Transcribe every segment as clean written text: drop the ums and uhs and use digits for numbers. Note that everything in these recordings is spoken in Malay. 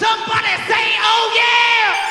Somebody say, oh yeah!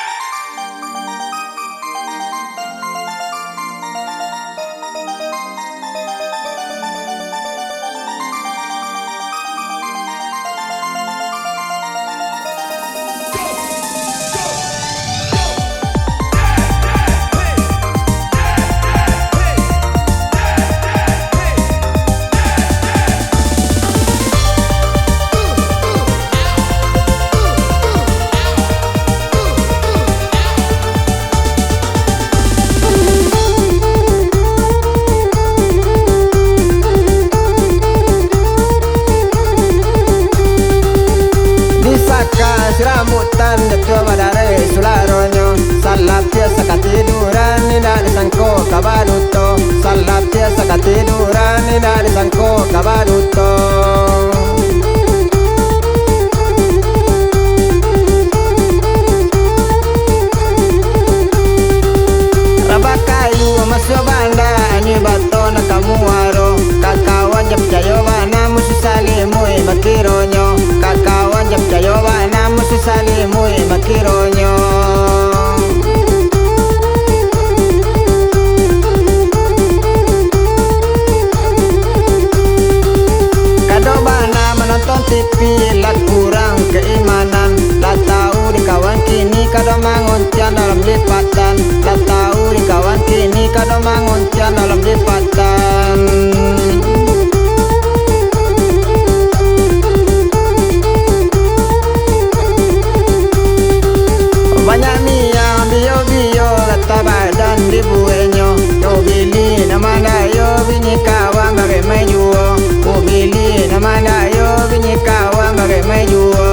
Rambutan detua madare sularonyo salapia sakatiduran nina disangko kabaduto salapia sakatiduran nina disangko kabaduto rabakayu masyo banda ani bato nakamuaro kakawan jap jayo bana musisalimu makironyo kakawan jap jayo bana musisalimu makironyo kado bana menonton TV lat kurang keimanan lat tahu di kawan kini kado manguncian dalam lipatan lat tahu di kawan kini kado manguncian dalam lipatan banyak miang bio-bio kata badan di buenyo yo bili nama dayo bini kawan bagai mejuo yo bili nama dayo bini kawan bagai mejuo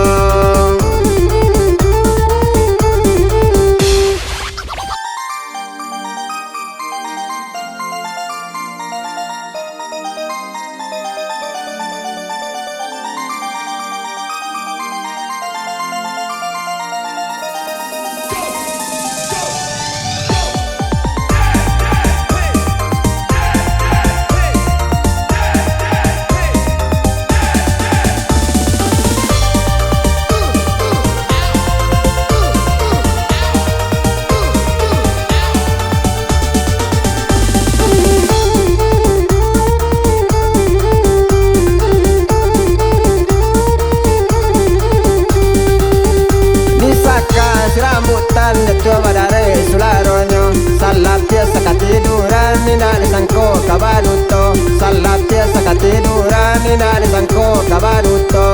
rambutan detua madare sularonyo salapia sakatiduran nina disangko kabaduto salapia sakatiduran nina disangko kabaduto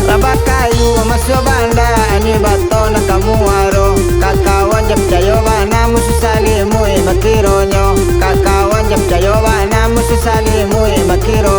rabakayu masyo banda ani bato nakamuaro kakawan jap jayo bana musisalimu makironyo kakawan jap jayo bana musisalimu makiro